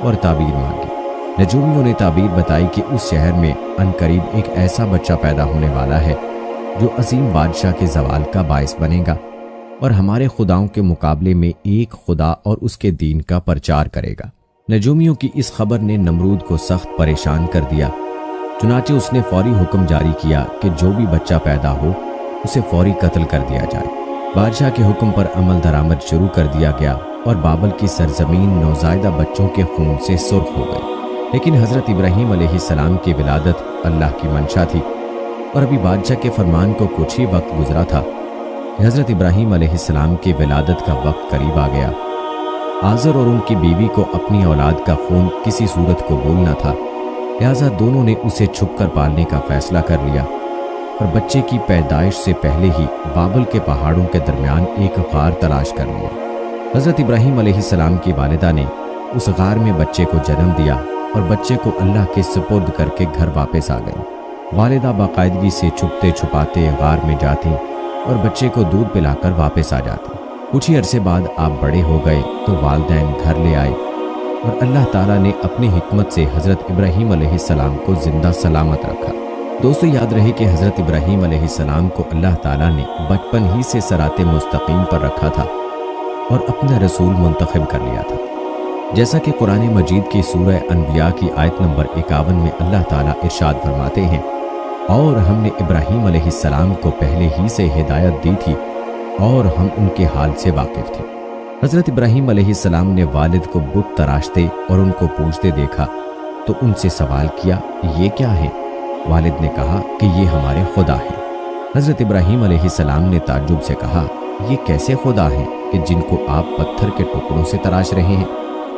اور تعبیر مانگی۔ نجومیوں نے تعبیر بتائی کہ اس شہر میں عنقریب ایک ایسا بچہ پیدا ہونے والا ہے جو عظیم بادشاہ کے زوال کا باعث بنے گا اور ہمارے خداؤں کے مقابلے میں ایک خدا اور اس کے دین کا پرچار کرے گا۔ نجومیوں کی اس خبر نے نمرود کو سخت پریشان کر دیا، چنانچہ اس نے فوری حکم جاری کیا کہ جو بھی بچہ پیدا ہو اسے فوری قتل کر دیا جائے۔ بادشاہ کے حکم پر عمل درآمد شروع کر دیا گیا اور بابل کی سرزمین نوزائیدہ بچوں کے خون سے سرخ ہو گئی۔ لیکن حضرت ابراہیم علیہ السلام کی ولادت اللہ کی منشا تھی، اور ابھی بادشاہ کے فرمان کو کچھ ہی وقت گزرا تھا کہ حضرت ابراہیم علیہ السلام کی ولادت کا وقت قریب آ گیا۔ آزر اور ان کی بیوی کو اپنی اولاد کا خون کسی صورت قبول نہ تھا، لہٰذا دونوں نے اسے چھپ کر پالنے کا فیصلہ کر لیا اور بچے کی پیدائش سے پہلے ہی بابل کے پہاڑوں کے درمیان ایک غار تلاش کر لیا۔ حضرت ابراہیم علیہ السلام کی والدہ نے اس غار میں بچے کو جنم دیا اور بچے کو اللہ کے سپرد کر کے گھر واپس آ گئی۔ والدہ باقاعدگی سے چھپتے چھپاتے غار میں جاتی اور بچے کو دودھ پلا کر واپس آ جاتی۔ کچھ ہی عرصے بعد آپ بڑے ہو گئے تو والدین گھر لے آئے اور اللہ تعالیٰ نے اپنی حکمت سے حضرت ابراہیم علیہ السلام کو زندہ سلامت رکھا۔ دوستو، یاد رہے کہ حضرت ابراہیم علیہ السلام کو اللہ تعالیٰ نے بچپن ہی سے صراط مستقیم پر رکھا تھا اور اپنا رسول منتخب کر لیا تھا۔ جیسا کہ قرآن مجید کی سورہ انبیاء کی آیت نمبر 51 میں اللہ تعالیٰ ارشاد فرماتے ہیں، اور ہم نے ابراہیم علیہ السلام کو پہلے ہی سے ہدایت دی تھی اور ہم ان کے حال سے واقف تھے۔ حضرت ابراہیم علیہ السلام نے والد کو بت تراشتے اور ان کو پوجتے دیکھا تو ان سے سوال کیا، یہ کیا ہے؟ والد نے کہا کہ یہ ہمارے خدا ہیں۔ حضرت ابراہیم علیہ السلام نے تعجب سے کہا، یہ کیسے خدا ہیں کہ جن کو آپ پتھر کے ٹکڑوں سے تراش رہے ہیں؟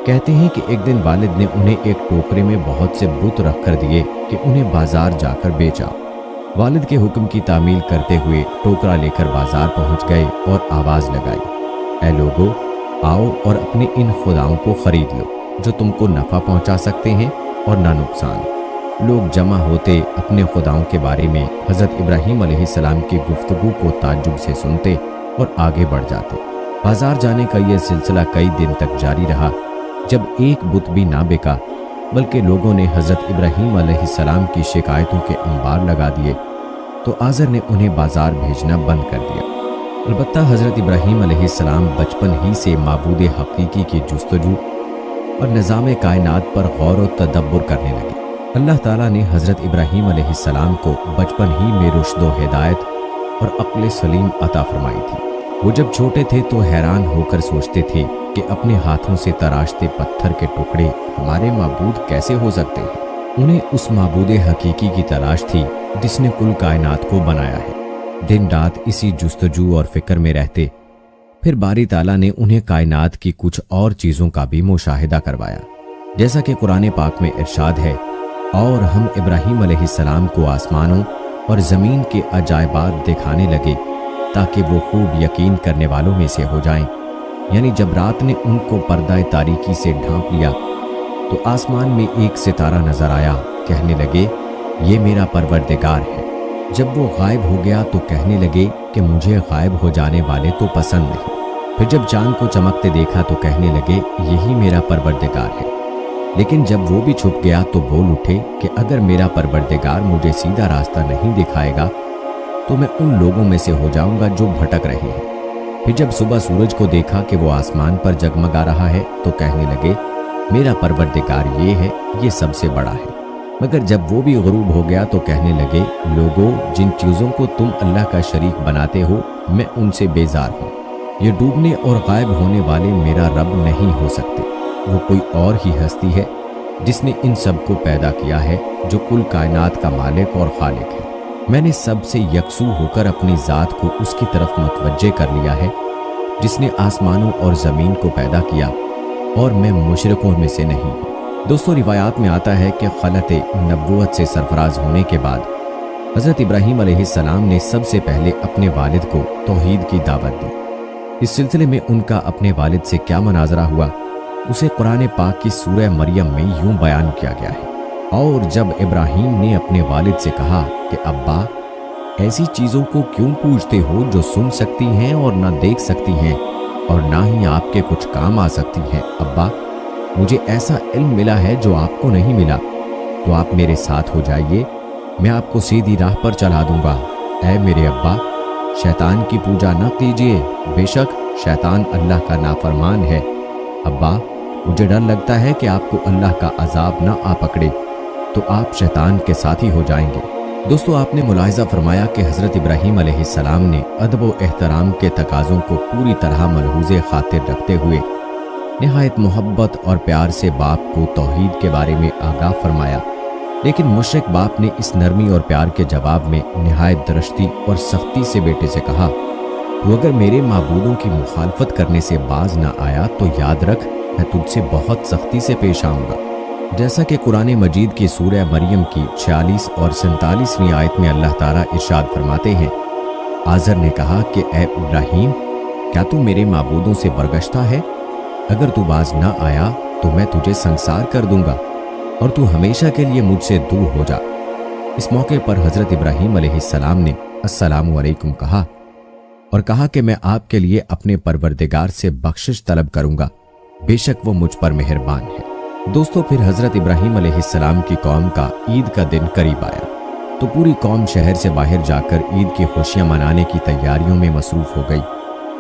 کہتے ہیں کہ ایک دن والد نے انہیں ایک ٹوکرے میں بہت سے بت رکھ کر دیے کہ انہیں بازار جا کر بیچا۔ والد کے حکم کی تعمیل کرتے ہوئے ٹوکرا لے کر بازار پہنچ گئے اور آواز لگائی، اے لوگو، آؤ اور اپنے ان خداؤں کو خرید لو جو تم کو نفع پہنچا سکتے ہیں اور نہ نقصان۔ لوگ جمع ہوتے اپنے خداؤں کے بارے میں حضرت ابراہیم علیہ السلام کی گفتگو کو تعجب سے سنتے اور آگے بڑھ جاتے۔ بازار جانے کا یہ سلسلہ کئی دن تک جاری رہا، جب ایک بت بھی نہ بکا بلکہ لوگوں نے حضرت ابراہیم علیہ السلام کی شکایتوں کے انبار لگا دیے تو آزر نے انہیں بازار بھیجنا بند کر دیا۔ البتہ حضرت ابراہیم علیہ السلام بچپن ہی سے معبود حقیقی کی جستجو اور نظام کائنات پر غور و تدبر کرنے لگے۔ اللہ تعالیٰ نے حضرت ابراہیم علیہ السلام کو بچپن ہی میں رشد و ہدایت اور عقل سلیم عطا فرمائی تھی۔ وہ جب چھوٹے تھے تو حیران ہو کر سوچتے تھے کہ اپنے ہاتھوں سے تراشتے پتھر کے ٹکڑے ہمارے معبود کیسے ہو سکتے ہیں۔ انہیں اس معبود حقیقی کی تلاش تھی جس نے کل کائنات کو بنایا ہے۔ دن رات اسی جستجو اور فکر میں رہتے، پھر باری تعالیٰ نے انہیں کائنات کی کچھ اور چیزوں کا بھی مشاہدہ کروایا، جیسا کہ قرآن پاک میں ارشاد ہے، اور ہم ابراہیم علیہ السلام کو آسمانوں اور زمین کے عجائبات دکھانے لگے تاکہ وہ خوب یقین کرنے والوں میں سے ہو جائیں۔ یعنی جب رات نے ان کو پردہ تاریکی سے ڈھانپ لیا تو آسمان میں ایک ستارہ نظر آیا، کہنے لگے یہ میرا پروردگار ہے۔ جب وہ غائب ہو گیا تو کہنے لگے کہ مجھے غائب ہو جانے والے تو پسند نہیں۔ پھر جب چاند کو چمکتے دیکھا تو کہنے لگے یہی میرا پروردگار ہے۔ لیکن جب وہ بھی چھپ گیا تو بول اٹھے کہ اگر میرا پروردگار مجھے سیدھا راستہ نہیں دکھائے گا تو میں ان لوگوں میں سے ہو جاؤں گا جو بھٹک رہے ہیں۔ پھر جب صبح سورج کو دیکھا کہ وہ آسمان پر جگمگا رہا ہے تو کہنے لگے میرا پروردگار یہ ہے، یہ سب سے بڑا ہے۔ مگر جب وہ بھی غروب ہو گیا تو کہنے لگے لوگوں، جن چیزوں کو تم اللہ کا شریک بناتے ہو میں ان سے بیزار ہوں۔ یہ ڈوبنے اور غائب ہونے والے میرا رب نہیں ہو سکتے، وہ کوئی اور ہی ہستی ہے جس نے ان سب کو پیدا کیا ہے، جو کل کائنات کا مالک اور خالق ہے۔ میں نے سب سے یکسو ہو کر اپنی ذات کو اس کی طرف متوجہ کر لیا ہے جس نے آسمانوں اور زمین کو پیدا کیا، اور میں مشرکوں میں سے نہیں ہوں۔ دوستو، روایات میں آتا ہے کہ خلعت نبوت سے سرفراز ہونے کے بعد حضرت ابراہیم علیہ السلام نے سب سے پہلے اپنے والد کو توحید کی دعوت دی۔ اس سلسلے میں ان کا اپنے والد سے کیا مناظرہ ہوا، اسے قرآن پاک کی سورہ مریم میں یوں بیان کیا گیا ہے: اور جب ابراہیم نے اپنے والد سے کہا کہ ابا، ایسی چیزوں کو کیوں پوچھتے ہو جو سن سکتی ہیں اور نہ دیکھ سکتی ہیں اور نہ ہی آپ کے کچھ کام آ سکتی ہیں؟ ابا، مجھے ایسا علم ملا ہے جو آپ کو نہیں ملا، تو آپ میرے ساتھ ہو جائیے، میں آپ کو سیدھی راہ پر چلا دوں گا۔ اے میرے ابا، شیطان کی پوجا نہ کیجیے، بے شک شیطان اللہ کا نافرمان ہے۔ ابا، مجھے ڈر لگتا ہے کہ آپ کو اللہ کا عذاب نہ آ پکڑے، تو آپ شیطان کے ساتھی ہو جائیں گے۔ دوستو، آپ نے ملاحظہ فرمایا کہ حضرت ابراہیم علیہ السلام نے ادب و احترام کے تقاضوں کو پوری طرح ملحوظ خاطر رکھتے ہوئے نہایت محبت اور پیار سے باپ کو توحید کے بارے میں آگاہ فرمایا، لیکن مشرک باپ نے اس نرمی اور پیار کے جواب میں نہایت درشتی اور سختی سے بیٹے سے کہا: تو اگر میرے معبودوں کی مخالفت کرنے سے باز نہ آیا تو یاد رکھ، میں تجھ سے بہت سختی سے پیش آؤں گا۔ جیسا کہ قرآن مجید کی سورہ مریم کی 46 اور 47ویں آیت میں اللہ تعالیٰ ارشاد فرماتے ہیں: آزر نے کہا کہ اے ابراہیم، کیا تو میرے معبودوں سے برگشتہ ہے؟ اگر تو باز نہ آیا تو میں تجھے سنسار کر دوں گا اور تو ہمیشہ کے لیے مجھ سے دور ہو جا۔ اس موقع پر حضرت ابراہیم علیہ السلام نے السلام علیکم کہا اور کہا کہ میں آپ کے لیے اپنے پروردگار سے بخشش طلب کروں گا، بے شک وہ مجھ پر مہربان ہے۔ دوستو، پھر حضرت ابراہیم علیہ السلام کی قوم کا عید کا دن قریب آیا تو پوری قوم شہر سے باہر جا کر عید کی خوشیاں منانے کی تیاریوں میں مصروف ہو گئی۔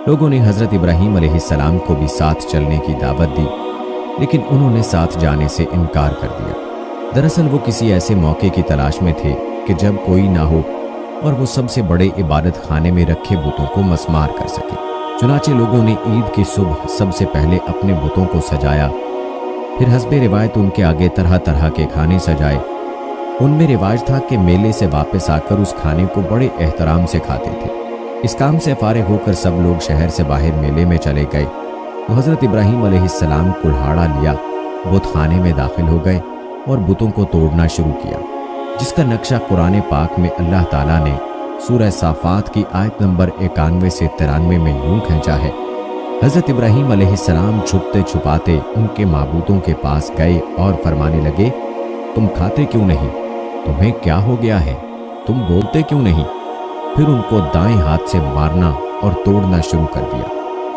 لوگوں نے حضرت ابراہیم علیہ السلام کو بھی ساتھ چلنے کی دعوت دی، لیکن انہوں نے ساتھ جانے سے انکار کر دیا۔ دراصل وہ کسی ایسے موقع کی تلاش میں تھے کہ جب کوئی نہ ہو اور وہ سب سے بڑے عبادت خانے میں رکھے بتوں کو مسمار کر سکے۔ چنانچہ لوگوں نے عید کی صبح سب سے پہلے اپنے بتوں کو سجایا، پھر حسب روایت ان کے آگے طرح طرح کے کھانے سجائے۔ ان میں رواج تھا کہ میلے سے واپس آ کر اس کھانے کو بڑے احترام سے کھاتے تھے۔ اس کام سے فارغ ہو کر سب لوگ شہر سے باہر میلے میں چلے گئے تو حضرت ابراہیم علیہ السلام کلہاڑا لیا، بت خانے میں داخل ہو گئے اور بتوں کو توڑنا شروع کیا، جس کا نقشہ قرآن پاک میں اللہ تعالیٰ نے سورہ صافات کی آیت نمبر 91 سے 93 میں یوں کھینچا ہے: حضرت ابراہیم علیہ السلام چھپتے چھپاتے ان کے معبودوں کے پاس گئے اور فرمانے لگے: تم کھاتے کیوں نہیں؟ تمہیں کیا ہو گیا ہے؟ تم بولتے کیوں نہیں؟ پھر ان کو دائیں ہاتھ سے مارنا اور توڑنا شروع کر دیا۔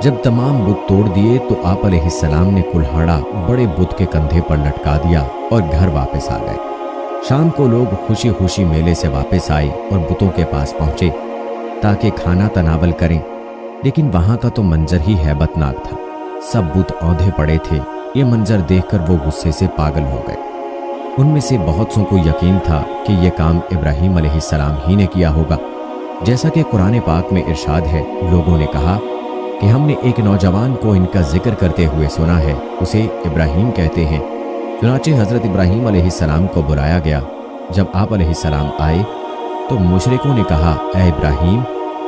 جب تمام بت توڑ دیے تو آپ علیہ السلام نے کلہاڑا بڑے بت کے کندھے پر لٹکا دیا اور گھر واپس آ گئے۔ شام کو لوگ خوشی خوشی میلے سے واپس آئے اور بتوں کے پاس پہنچے تاکہ کھانا تناول کریں، لیکن وہاں کا تو منظر ہی ہیبت ناک تھا۔ سب بت اوندھے پڑے تھے۔ یہ منظر دیکھ کر وہ غصے سے پاگل ہو گئے۔ ان میں سے بہت سو کو یقین تھا کہ یہ کام ابراہیم علیہ السلام ہی نے کیا ہوگا، جیسا کہ قرآن پاک میں ارشاد ہے۔ لوگوں نے کہا کہ ہم نے ایک نوجوان کو ان کا ذکر کرتے ہوئے سنا ہے، اسے ابراہیم کہتے ہیں۔ چنانچہ حضرت ابراہیم علیہ السلام کو بلایا گیا۔ جب آپ علیہ السلام آئے تو مشرکوں نے کہا: اے ابراہیم،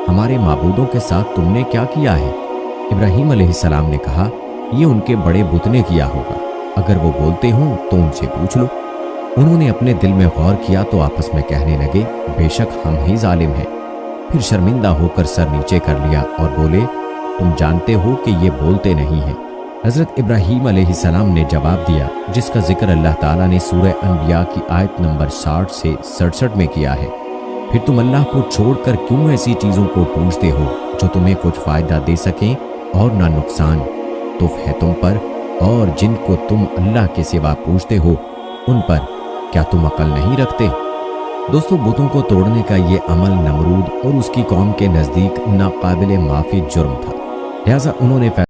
ہمارے معبودوں کے ساتھ تم نے کیا کیا ہے؟ ابراہیم علیہ السلام نے کہا: یہ ان کے بڑے بت نے کیا ہوگا، اگر وہ بولتے ہوں تو ان سے پوچھ لو۔ انہوں نے اپنے دل میں غور کیا تو آپس میں کہنے لگے: بے شک ہم ہی ظالم ہیں۔ پھر شرمندہ ہو کر سر نیچے کر لیا اور بولے: تم جانتے ہو کہ یہ بولتے نہیں ہیں۔ حضرت ابراہیم علیہ السلام نے جواب دیا، جس کا ذکر اللہ تعالیٰ نے سورہ انبیاء کی آیت نمبر 60 سے 67 میں کیا ہے: پھر تم اللہ کو چھوڑ کر کیوں ایسی چیزوں کو پوچھتے ہو جو تمہیں کچھ فائدہ دے سکیں اور نہ نقصان؟ تف ہے تم پر اور جن کو تم اللہ کے سوا پوچھتے ہو ان پر، کیا تم عقل نہیں رکھتے؟ دوستو، بتوں کو توڑنے کا یہ عمل نمرود اور اس کی قوم کے نزدیک ناقابل معافی جرم تھا، لہٰذا انہوں نے